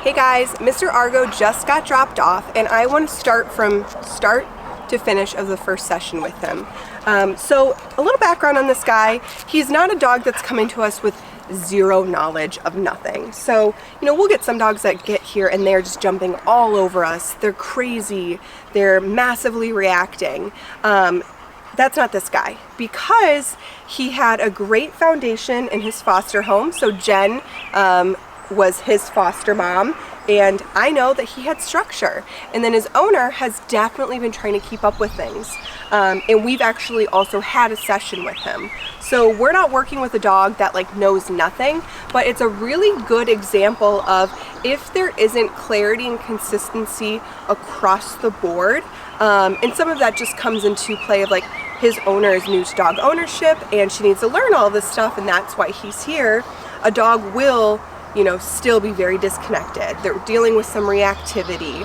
Hey guys, Mr. Argo just got dropped off and I want to start from start to finish of the first session with him. So a little background on this guy. He's not a dog that's coming to us with zero knowledge of nothing. So, you know, we'll get some dogs that get here and they're just jumping all over us. They're crazy. They're massively reacting. That's not this guy, because he had a great foundation in his foster home. So Jen was his foster mom, and I know that he had structure, and then his owner has definitely been trying to keep up with things, and we've actually also had a session with him. So we're not working with a dog that like knows nothing, but it's a really good example of if there isn't clarity and consistency across the board, and some of that just comes into play of like his owner is new to dog ownership and she needs to learn all this stuff, and that's why he's here. A dog will, you know, still be very disconnected. They're dealing with some reactivity.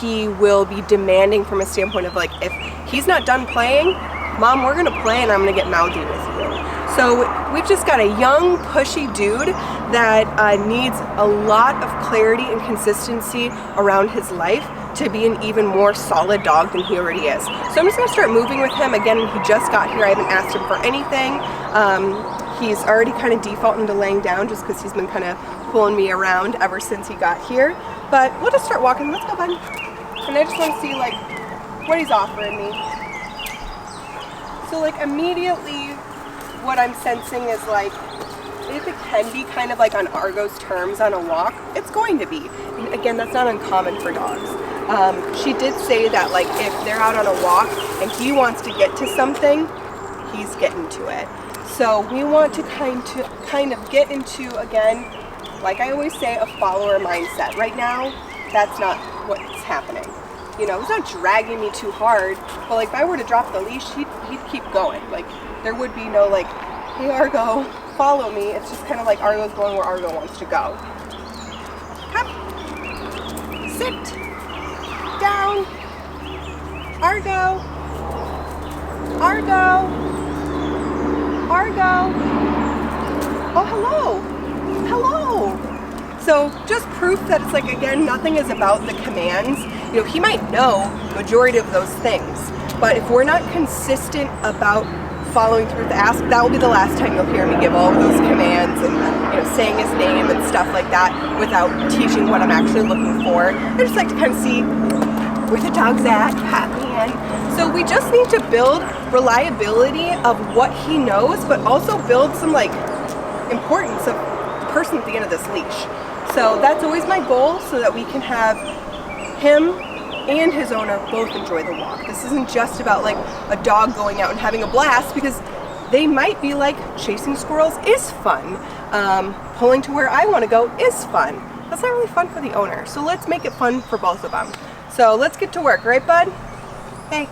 He will be demanding from a standpoint of like, if he's not done playing, Mom, we're gonna play and I'm gonna get mouthy with you. So we've just got a young, pushy dude that needs a lot of clarity and consistency around his life to be an even more solid dog than he already is. So I'm just gonna start moving with him. Again, he just got here. I haven't asked him for anything. He's already kind of defaulting to laying down just because he's been kind of pulling me around ever since he got here. But we'll just start walking. Let's go, bud. And I just want to see like what he's offering me. So like immediately what I'm sensing is like, if it can be kind of like on Argo's terms on a walk, it's going to be. And again, that's not uncommon for dogs. She did say that like if they're out on a walk and he wants to get to something, he's getting to it. So we want to kind of get into, again, like I always say, a follower mindset. Right now, that's not what's happening. You know, he's not dragging me too hard, but like if I were to drop the leash, he'd keep going. Like there would be no like, hey Argo, follow me. It's just kind of like Argo's going where Argo wants to go. Come, sit, down, Argo, Argo. Argo. Oh, hello. Hello. So just proof that it's like, again, nothing is about the commands. You know, he might know majority of those things, but if we're not consistent about following through with the ask, that will be the last time you'll hear me give all of those commands and, you know, saying his name and stuff like that without teaching what I'm actually looking for. I just like to kind of see where the dog's at, pat me in. So we just need to build reliability of what he knows, but also build some like importance of the person at the end of this leash. So that's always my goal, so that we can have him and his owner both enjoy the walk. This isn't just about like a dog going out and having a blast, because they might be like, chasing squirrels is fun. Pulling to where I want to go is fun. That's not really fun for the owner. So let's make it fun for both of them. So let's get to work, right bud? Hey.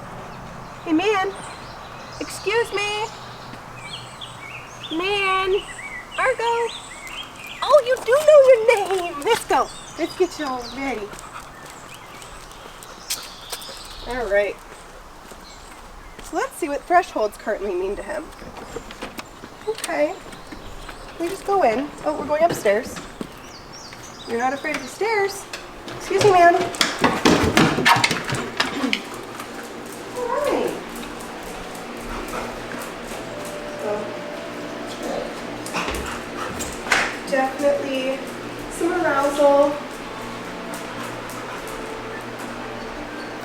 Hey man, excuse me. Man, Argo. Oh, you do know your name. Let's go. Let's get you all ready. All right. So let's see what thresholds currently mean to him. Okay. We just go in. Oh, we're going upstairs. You're not afraid of the stairs. Excuse me, man. Definitely some arousal.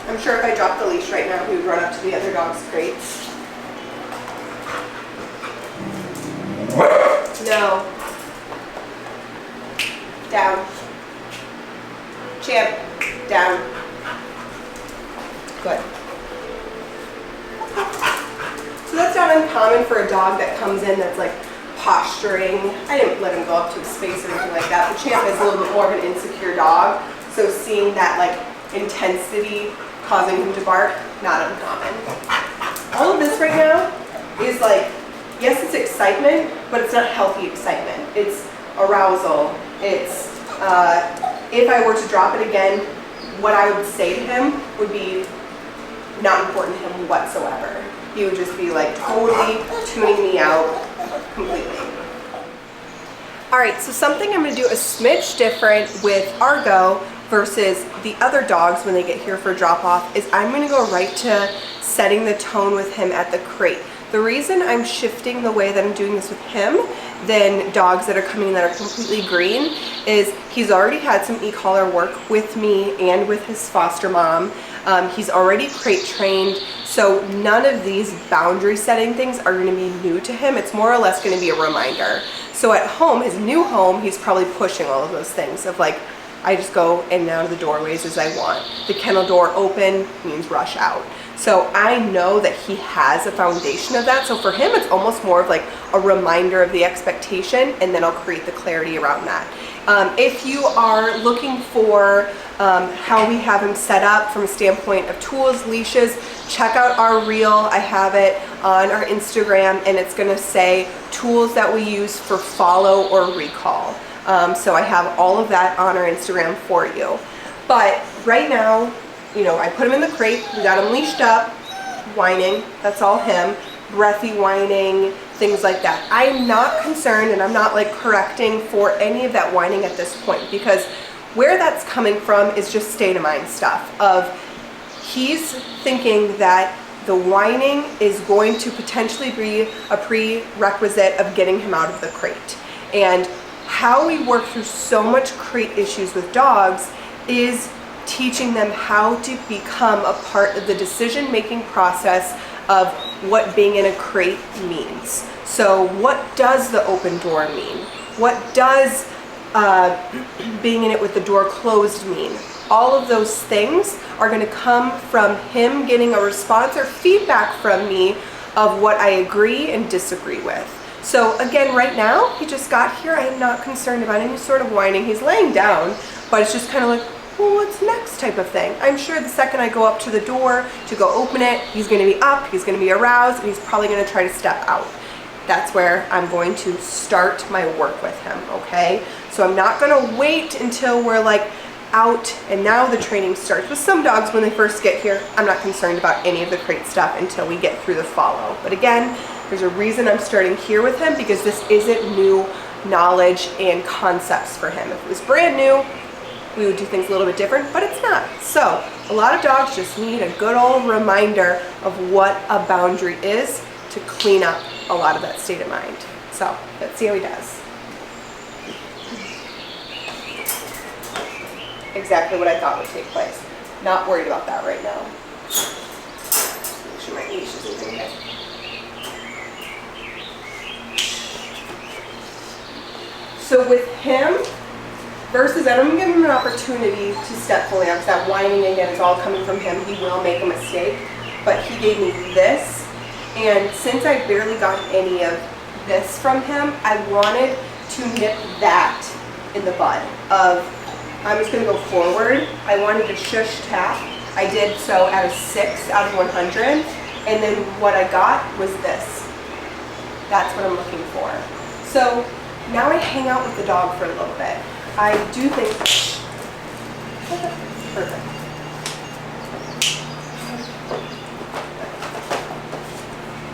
I'm sure if I dropped the leash right now, he would run up to the other dog's crates. No. Down. Champ. Down. Good. So that's not uncommon for a dog that comes in that's like posturing. I didn't let him go up to his space or anything like that. The Champ is a little bit more of an insecure dog, so seeing that like intensity causing him to bark, not uncommon. All of this right now is like, yes, it's excitement, but it's not healthy excitement. It's arousal. It's, if I were to drop it again, what I would say to him would be not important to him whatsoever. He would just be like totally tuning me out completely. All right, so something I'm gonna do a smidge different with Argo versus the other dogs when they get here for drop off is I'm gonna go right to setting the tone with him at the crate. The reason I'm shifting the way that I'm doing this with him than dogs that are coming that are completely green is he's already had some e-collar work with me and with his foster mom. He's already crate trained, so none of these boundary setting things are gonna be new to him. It's more or less gonna be a reminder. So at home, his new home, he's probably pushing all of those things of like, I just go in and out of the doorways as I want. The kennel door open means rush out. So I know that he has a foundation of that. So for him, it's almost more of like a reminder of the expectation, and then I'll create the clarity around that. If you are looking for how we have him set up from a standpoint of tools, leashes, check out our reel. I have it on our Instagram, and it's gonna say tools that we use for follow or recall. So I have all of that on our Instagram for you. But right now, you know, I put him in the crate, we got him leashed up, whining, that's all him, breathy whining, things like that. I'm not concerned, and I'm not like correcting for any of that whining at this point, because where that's coming from is just state of mind stuff of he's thinking that the whining is going to potentially be a prerequisite of getting him out of the crate. And how we work through so much crate issues with dogs is teaching them how to become a part of the decision-making process of what being in a crate means. So what does the open door mean? What does being in it with the door closed mean? All of those things are going to come from him getting a response or feedback from me of what I agree and disagree with. So again, right now, he just got here. I am not concerned about any sort of whining. He's laying down, but it's just kind of like, well, what's next type of thing. I'm sure the second I go up to the door to go open it, he's going to be up, he's going to be aroused, and he's probably going to try to step out. That's where I'm going to start my work with him, okay? So I'm not going to wait until we're like out and now the training starts. With some dogs, when they first get here, I'm not concerned about any of the crate stuff until we get through the follow. But again, there's a reason I'm starting here with him, because this isn't new knowledge and concepts for him. If it was brand new, we would do things a little bit different, but it's not. So a lot of dogs just need a good old reminder of what a boundary is to clean up a lot of that state of mind. So let's see how he does. Exactly what I thought would take place. Not worried about that right now. Make sure my leash isn't in there. So with him, versus, I don't give him an opportunity to step fully out, because that whining again is all coming from him. He will make a mistake, but he gave me this, and since I barely got any of this from him, I wanted to nip that in the bud of, I'm just going to go forward. I wanted to shush tap. I did so at a 6 out of 100, and then what I got was this. That's what I'm looking for. So now I hang out with the dog for a little bit. I do think, perfect.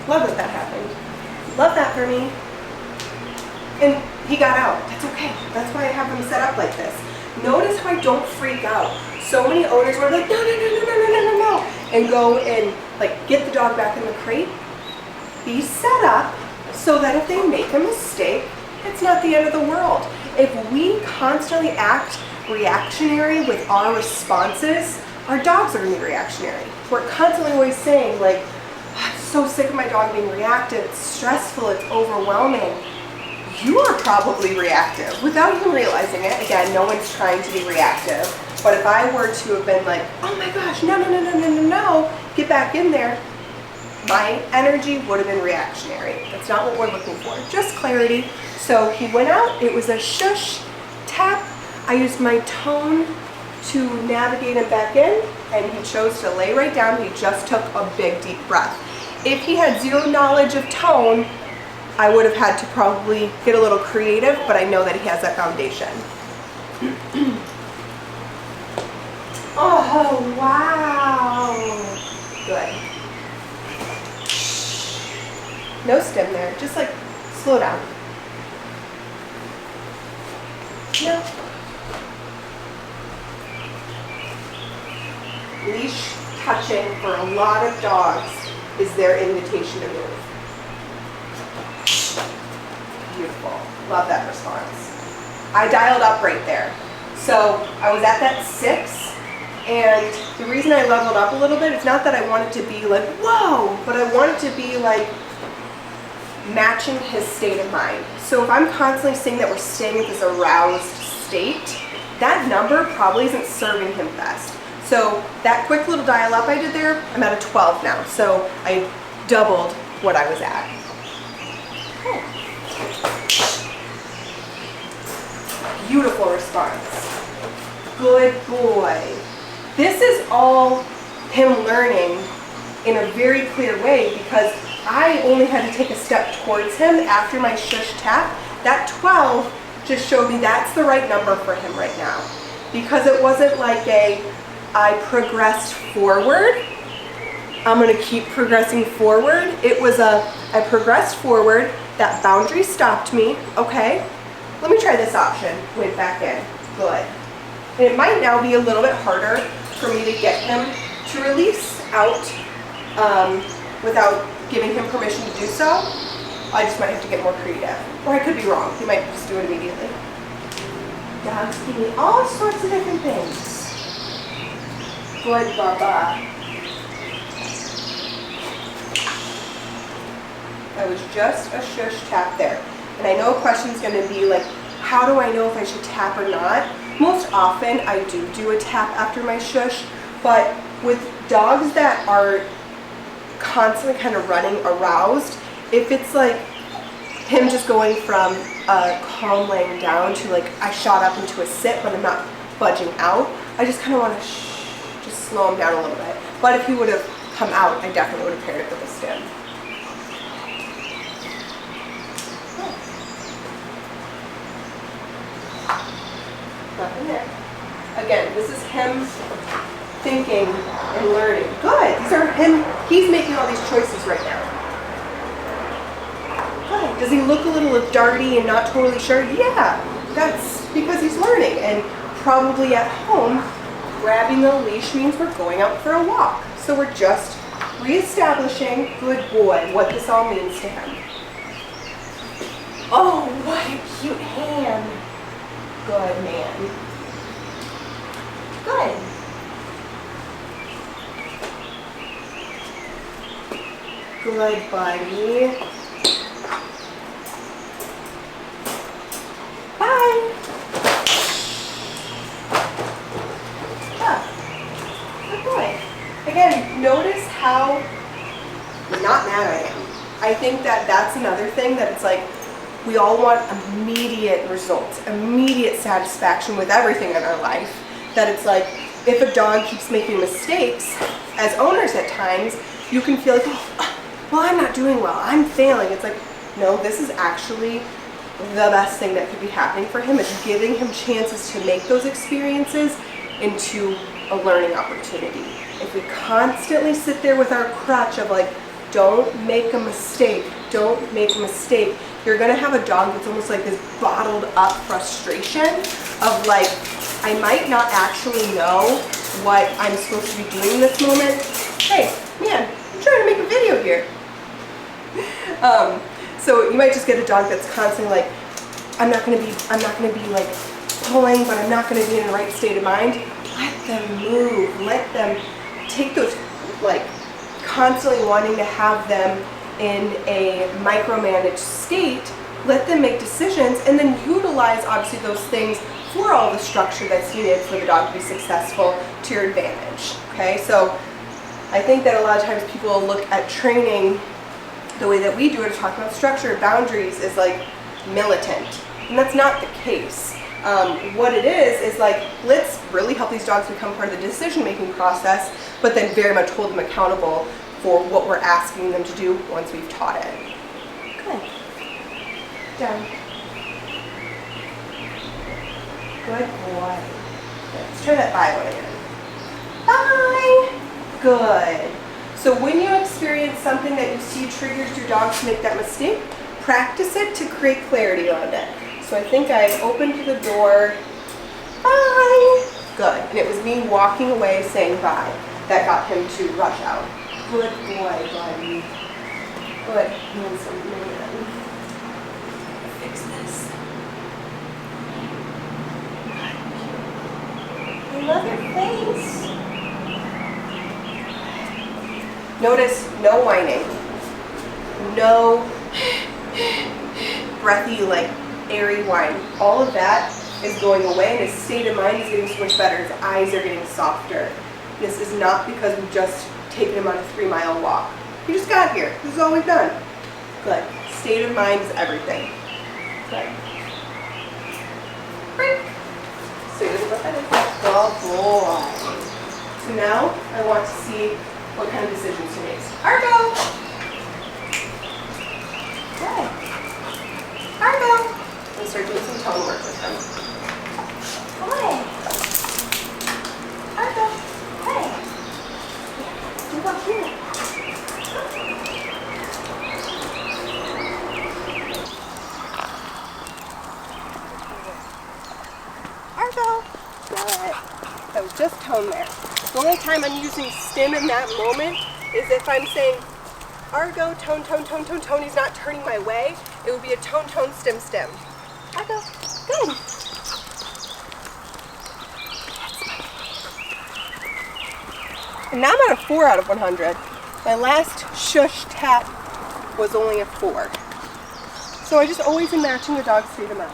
Love that that happened. Love that for me. And he got out. That's okay. That's why I have him set up like this. Notice how I don't freak out. So many owners were like, no, no, no, no, no, no, no, no, no, and go and like get the dog back in the crate. Be set up so that if they make a mistake, it's not the end of the world. If we constantly act reactionary with our responses, our dogs are going to be reactionary. We're constantly always saying like, I'm so sick of my dog being reactive, it's stressful, it's overwhelming. You are probably reactive without even realizing it. Again, no one's trying to be reactive. But if I were to have been like, oh my gosh, no, no, no, no, no, no, no, get back in there, my energy would have been reactionary. That's not what we're looking for, just clarity. So he went out, it was a shush, tap. I used my tone to navigate him back in, and he chose to lay right down. He just took a big deep breath. If he had zero knowledge of tone, I would have had to probably get a little creative, but I know that he has that foundation. Oh, wow. Good. No stim there, just like slow down. No. Leash touching for a lot of dogs is their invitation to move. Beautiful. Love that response. I dialed up right there. So I was at that 6, and the reason I leveled up a little bit, it's not that I wanted to be like, whoa, but I wanted to be like matching his state of mind. So if I'm constantly saying that we're staying at this aroused state, that number probably isn't serving him best. So that quick little dial up I did there, I'm at a 12 now. So I doubled what I was at. Beautiful response. Good boy. This is all him learning in a very clear way because I only had to take a step towards him after my shush tap. That 12 just showed me that's the right number for him right now. Because it wasn't like I progressed forward, I'm gonna keep progressing forward. It was I progressed forward, that boundary stopped me, okay. Let me try this option, went back in, good. And it might now be a little bit harder for me to get him to release out without giving him permission to do so. I just might have to get more creative. Or I could be wrong, he might just do it immediately. Dogs give me all sorts of different things. Good, Bubba. That was just a shush tap there. And I know a question's gonna be like, how do I know if I should tap or not? Most often I do a tap after my shush, but with dogs that are constantly kind of running aroused, if it's like him just going from a calm laying down to like I shot up into a sit but I'm not budging out, I just kind of want to just slow him down a little bit. But if he would have come out, I definitely would have paired it with a stim. Nothing there. Again, this is him thinking and learning. Good. These are him. He's making all these choices right now. Good. Does he look a little darty and not totally sure? Yeah. That's because he's learning. And probably at home, grabbing the leash means we're going out for a walk. So we're just reestablishing, good boy, what this all means to him. Oh, what a cute hand. Good man. Good. Good buddy. Bye. Good boy. Again, notice how not mad I am. I think that that's another thing that it's like, we all want immediate results, immediate satisfaction with everything in our life. That it's like, if a dog keeps making mistakes, as owners at times, you can feel like, oh, well, I'm not doing well, I'm failing. It's like, no, this is actually the best thing that could be happening for him. It's giving him chances to make those experiences into a learning opportunity. If we constantly sit there with our crutch of like, don't make a mistake, don't make a mistake, you're gonna have a dog that's almost like this bottled up frustration of like, I might not actually know what I'm supposed to be doing in this moment. Hey, man, I'm trying to make a video here. So you might just get a dog that's constantly like, I'm not gonna be like pulling, but I'm not gonna be in the right state of mind. Let them move, let them take those, like constantly wanting to have them in a micromanaged state, let them make decisions and then utilize obviously those things for all the structure that's needed for the dog to be successful to your advantage. Okay, so I think that a lot of times people look at training the way that we do it, to talk about structure, boundaries, is like militant, and that's not the case. What it is like, let's really help these dogs become part of the decision-making process, but then very much hold them accountable for what we're asking them to do once we've taught it. Good. Down. Good boy. Let's try that bye one again. Bye. Good. So when you experience something that you see triggers your dog to make that mistake, practice it to create clarity on it. So I think I opened the door. Bye. Good. And it was me walking away saying bye that got him to rush out. Good boy, buddy. Good. Handsome man. Fix this. I love your face. Notice no whining. No breathy, like airy whine. All of that is going away, and his state of mind is getting so much better. His eyes are getting softer. This is not because we've just taken him on a 3-mile walk. He just got here. This is all we've done. Good. State of mind is everything. Good. Break. So he doesn't go ahead and good boy. So now I want to see what kind of decisions he makes. Argo! Good. Argo! I'm going to start doing some tone work with him. Hi. Argo. Hey. Move up here. Argo. Good. That was just tone there. The only time I'm using stim in that moment is if I'm saying, Argo, tone, tone, tone, tone, tone. He's not turning my way. It would be a tone, tone, stim, stim. Argo. Good. And now I'm at a 4 out of 100. My last shush tap was only a 4. So I just always am matching the dog's state of mind.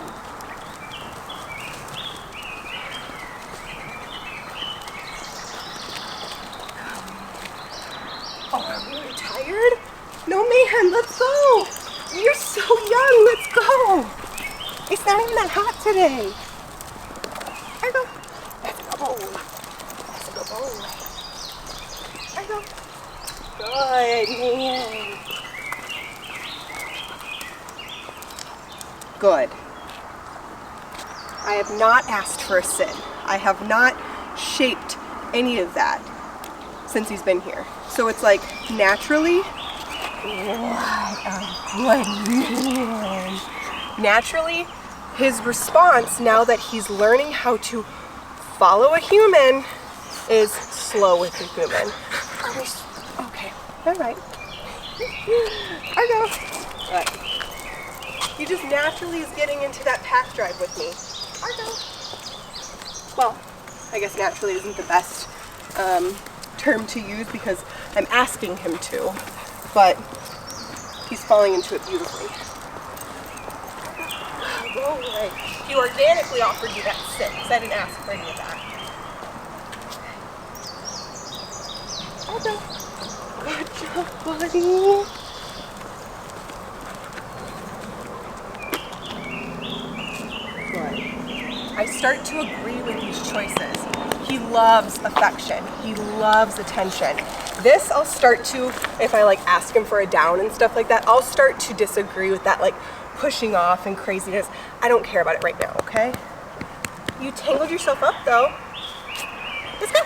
Oh, I'm really tired? No, man, let's go. You're so young, let's go. It's not even that hot today. Argo. That's a good boy. That's a good boy. Argo. Good, man. Good. I have not asked for a sit. I have not shaped any of that since he's been here. So it's like naturally, what a good man. Naturally, his response now that he's learning how to follow a human is slow with the human. Are we okay? All right. Argo. Good. He just naturally is getting into that pack drive with me. Argo. Well, I guess naturally isn't the best term to use because I'm asking him to, but he's falling into it beautifully. Boy, he organically offered you that sit because I didn't ask for any of that. Okay. Good job, buddy. Good. I start to agree with these choices. He loves affection. He loves attention. This I'll start to, if I like ask him for a down and stuff like that, I'll start to disagree with that like pushing off and craziness. I don't care about it right now, okay? You tangled yourself up though. Let's go.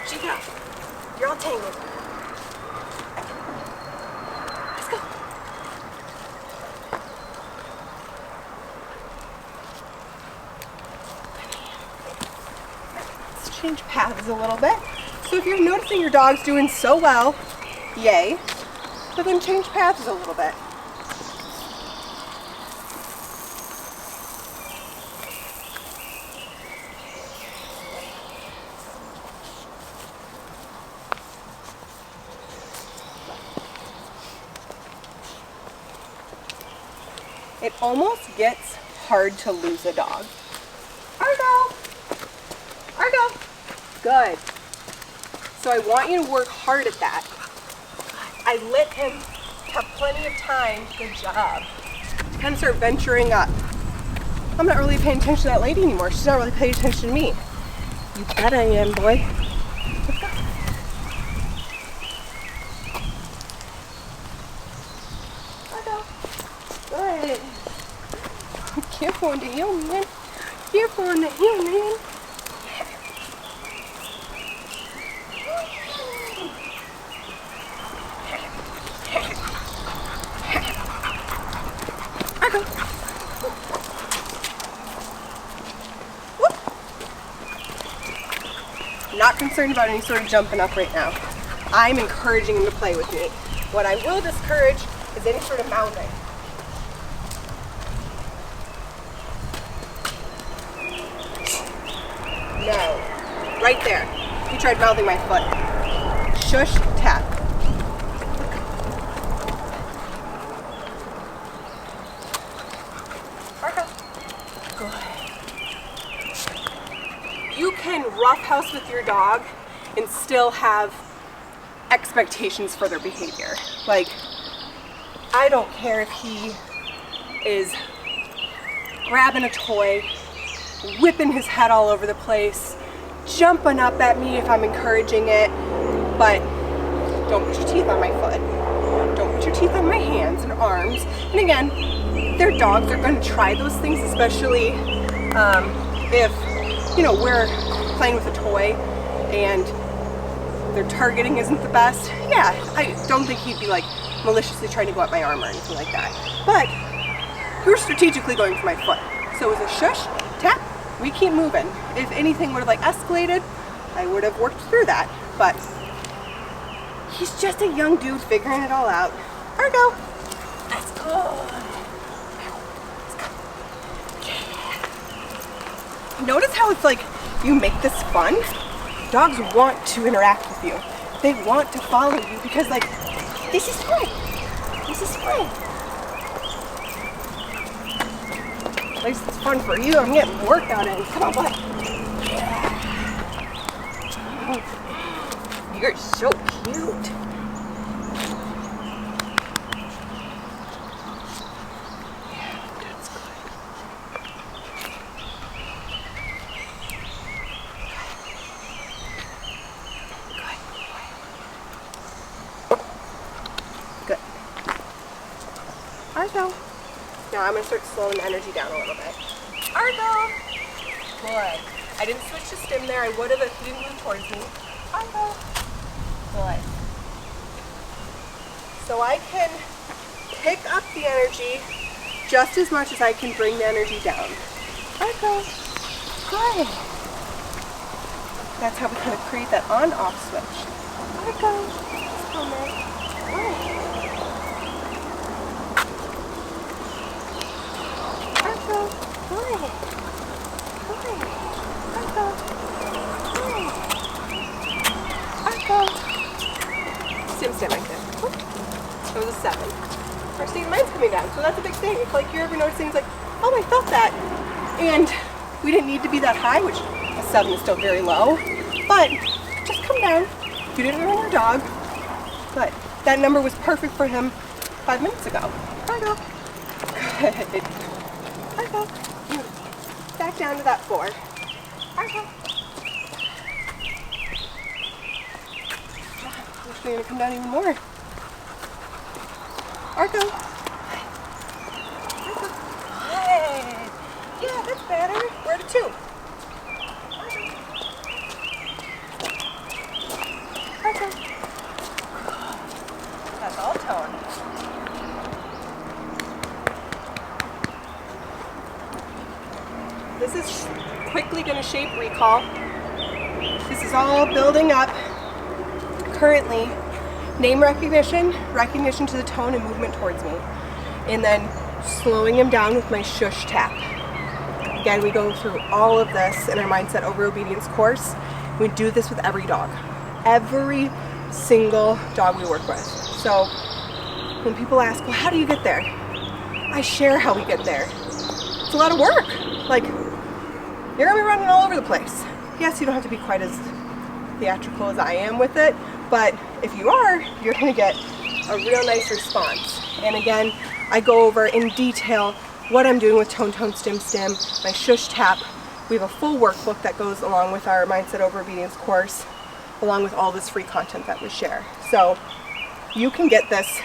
Shake it off. You're all tangled. Let's go. Let's change paths a little bit. So if you're noticing your dog's doing so well, yay, but then change paths a little bit. It almost gets hard to lose a dog. Argo! Argo! Good. So I want you to work hard at that. I let him have plenty of time. Good job. Kind of start venturing up. I'm not really paying attention to that lady anymore. She's not really paying attention to me. You bet I am, boy. Let's go. Argo. Good. Careful on the hill, man. Careful on the hill, man. Argo. not concerned about any sort of jumping up right now. I'm encouraging him to play with me. What I will discourage is any sort of mouthing. No. Right there. He tried mouthing my foot. Shush, tap. Argo. Good. You can roughhouse with your dog and still have expectations for their behavior. Like, I don't care if he is grabbing a toy, whipping his head all over the place, jumping up at me if I'm encouraging it, but don't put your teeth on my foot. Don't put your teeth on my hands and arms. And again, their dogs are going to try those things, especially if, you know, we're playing with a toy and their targeting isn't the best. Yeah, I don't think he'd be like maliciously trying to go at my arm or anything like that. But we were strategically going for my foot. So it was a shush, tap, we keep moving. If anything would have like escalated, I would have worked through that. But he's just a young dude figuring it all out. Argo, let's go. Notice how it's like you make this fun. Dogs want to interact with you. They want to follow you because like, this is fun. This is fun. At least it's fun for you. I'm getting the workout in. Come on, bud. You're so cute. Good. Argo. Now I'm going to start slowing the energy down a little bit. Argo. Good. I didn't switch to stim there. I would have if he didn't move towards me. Argo. Good. So I can pick up the energy just as much as I can bring the energy down. Argo. Good. That's how we kind of create that on-off switch. Argo. Just come in. Good. Argo, good. Good. Argo, good. Argo. Stim right there. That was a 7. Our state of mind's coming down, so that's a big thing. If like you're ever noticing, it's like, oh, I felt that. And we didn't need to be that high, which a 7 is still very low. But just come down. You didn't run your dog. But that number was perfect for him 5 minutes ago. Argo. Good. Argo. Back down to that 4. Argo. Wish we were gonna come down even more. Argo. Argo. Good. Yeah, that's better. We're at a 2. Argo. That's all tone. This is quickly going to shape recall. This is all building up. Currently, name recognition, recognition to the tone and movement towards me. And then slowing him down with my shush tap. Again, we go through all of this in our Mindset Over Obedience course. We do this with every dog. Every single dog we work with. So when people ask, well, how do you get there? I share how we get there. It's a lot of work. Like, you're gonna be running all over the place. Yes, you don't have to be quite as theatrical as I am with it, but if you are, you're gonna get a real nice response. And again, I go over in detail what I'm doing with tone, tone, stim, stim, my shush tap. We have a full workbook that goes along with our Mindset Over Obedience course, along with all this free content that we share. So you can get this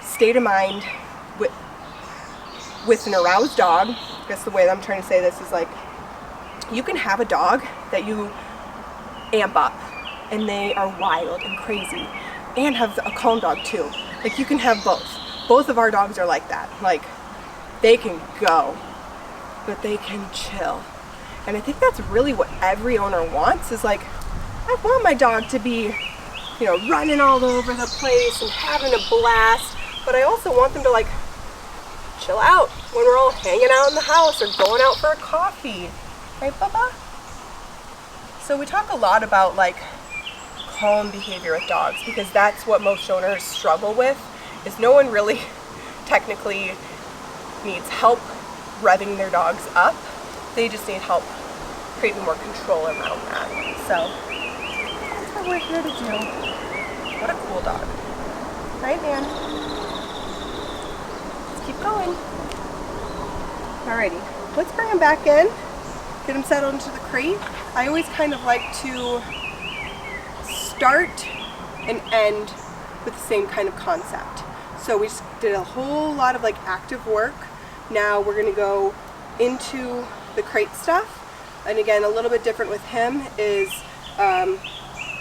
state of mind with an aroused dog. I guess the way that I'm trying to say this is like, you can have a dog that you amp up and they are wild and crazy, and have a calm dog too. Like, you can have both. Both of our dogs are like that. Like, they can go, but they can chill. And I think that's really what every owner wants, is like, I want my dog to be, you know, running all over the place and having a blast, but I also want them to like chill out when we're all hanging out in the house or going out for a coffee. Right, Bubba? So we talk a lot about like calm behavior with dogs because that's what most owners struggle with, is no one really technically needs help revving their dogs up. They just need help creating more control around that. So that's what we're here to do. What a cool dog. Right, man? Let's keep going. Alrighty, let's bring him back in. Get him settled into the crate. I always kind of like to start and end with the same kind of concept. So we just did a whole lot of like active work. Now we're gonna go into the crate stuff. And again, a little bit different with him is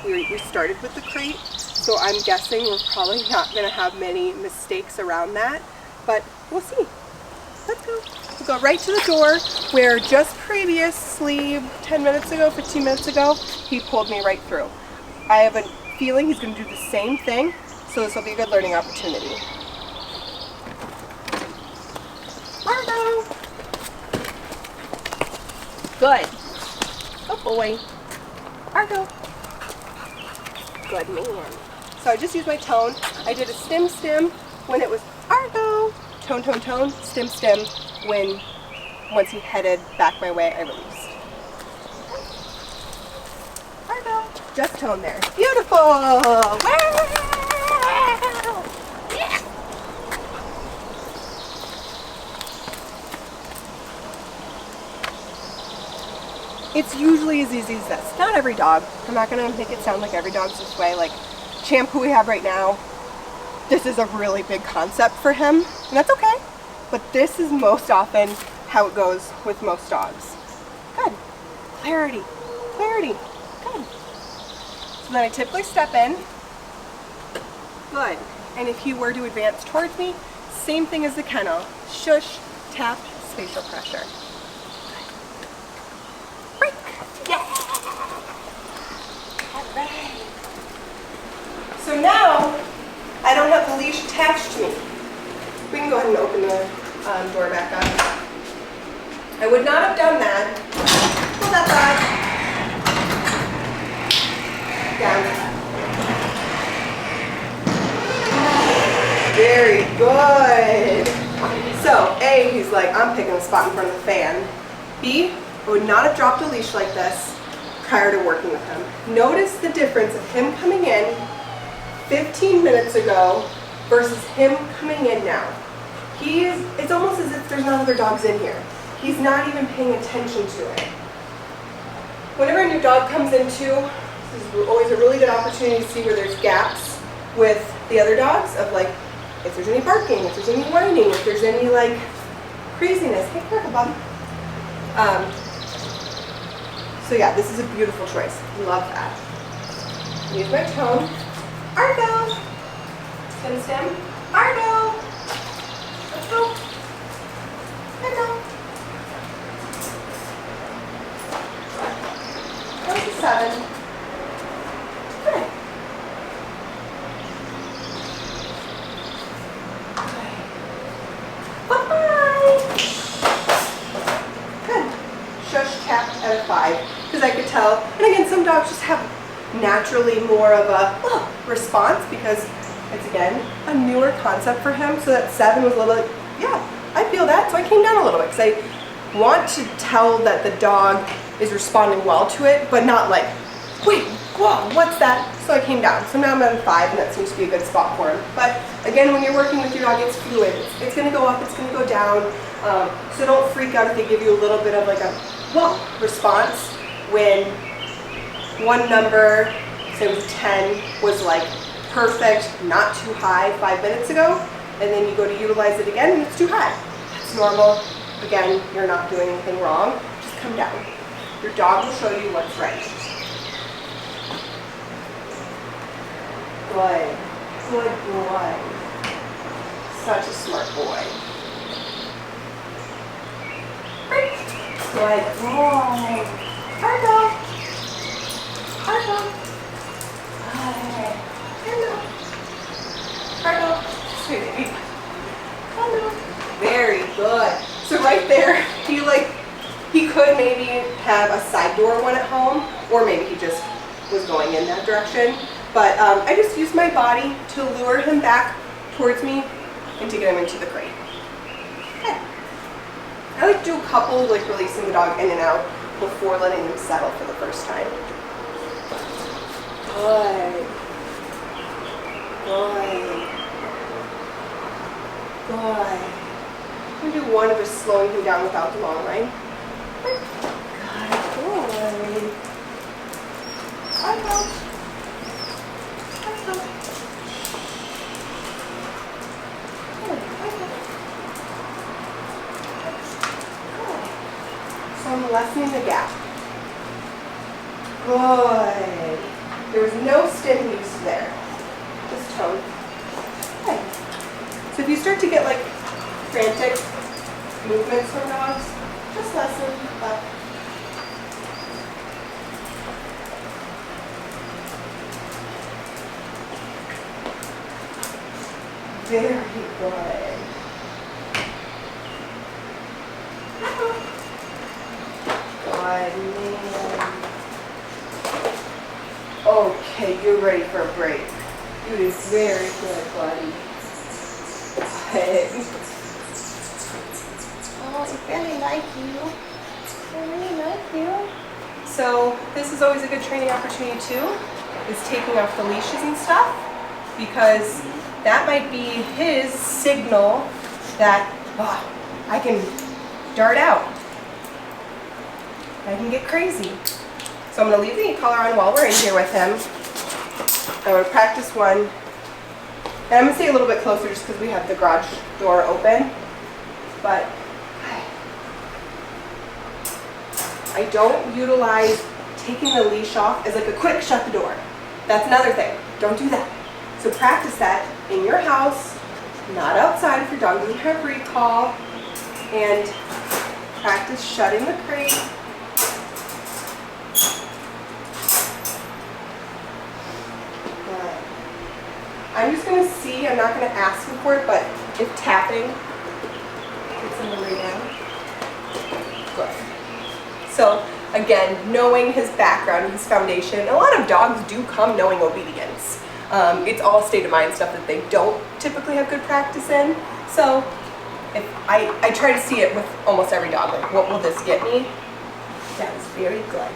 we started with the crate. So I'm guessing we're probably not gonna have many mistakes around that, but we'll see. Let's go. We'll go right to the door where just previously 10 minutes ago, 15 minutes ago, he pulled me right through. I have a feeling he's going to do the same thing, so this will be a good learning opportunity. Argo! Good. Oh boy. Argo. Good man. So I just used my tone. I did a stim when it was Argo. Tone, tone, tone, stim when once he headed back my way, I released. Argo. Just tone there. Beautiful! Wow! Yeah! It's usually as easy as this. Not every dog. I'm not going to make it sound like every dog's this way. Like Champ, who we have right now, this is a really big concept for him, and that's okay. But this is most often how it goes with most dogs. Good. Clarity. Clarity. Good. So then I typically step in. Good. And if he were to advance towards me, same thing as the kennel. Shush, tap, spatial pressure. Break. Yeah. All right. So now I don't have the leash attached to me. We can go ahead and open the door back up. I would not have done that. Pull that back. Down. Very good. So, A, he's like, I'm picking a spot in front of the fan. B, I would not have dropped a leash like this prior to working with him. Notice the difference of him coming in 15 minutes ago versus him coming in now. It's almost as if there's not other dogs in here. He's not even paying attention to it. Whenever a new dog comes into, this is always a really good opportunity to see where there's gaps with the other dogs of like, if there's any barking, if there's any whining, if there's any like craziness. Hey, careful, Bob. So yeah, this is a beautiful choice. Love that. Use my tone. Argo. Stim. Argo. Let's go. Argo. That was a 7. Good. Bye-bye. Good. Shush tapped at a 5. Because I could tell, and again, some dogs just have naturally more of a response because it's, again, a newer concept for him. So that 7 was a little bit, yeah, I feel that. So I came down a little bit because I want to tell that the dog is responding well to it, but not like, wait, whoa, what's that? So I came down. So now I'm at a 5, and that seems to be a good spot for him. But again, when you're working with your dog, it's fluid. It's going to go up, it's going to go down. So don't freak out if they give you a little bit of like a whoa response when one number, say it was 10, was like perfect, not too high 5 minutes ago, and then you go to utilize it again and it's too high. That's normal. Again, you're not doing anything wrong. Just come down. Your dog will show you what's right. Good. Good boy. Such a smart boy. Good boy. Argo. Argo. This way, baby. Hello. Very good. So right there, he could maybe have a side door one at home, or maybe he just was going in that direction. But I just used my body to lure him back towards me and to get him into the crate. Okay. I like to do a couple, like releasing the dog in and out before letting him settle for the first time. Good. Good. Good. I'm going to do one of just slowing him down without the long line. Good. Good. Argo. Argo. So I'm lessening the gap. Good. There was no stim used there. Just tone. Okay. So if you start to get like frantic movements from dogs, just lessen up. Very good. Good man. Okay, you're ready for a break. You did very good, buddy. Good. Oh, I really like you. I really like you. So this is always a good training opportunity too, is taking off the leashes and stuff, because that might be his signal that I can dart out. I can get crazy. So I'm going to leave the e-collar on while we're in here with him. I'm going to practice one. And I'm going to stay a little bit closer just because we have the garage door open. But I don't utilize taking the leash off as like a quick shut the door. That's another thing. Don't do that. So practice that in your house, not outside if your dog doesn't have recall. And practice shutting the crate. I'm just going to see, I'm not going to ask him for it, but if tapping gets him to lay down. Good. So again, knowing his background, his foundation, a lot of dogs do come knowing obedience. It's all state of mind stuff that they don't typically have good practice in. So if I try to see it with almost every dog, like what will this get me? That was very good.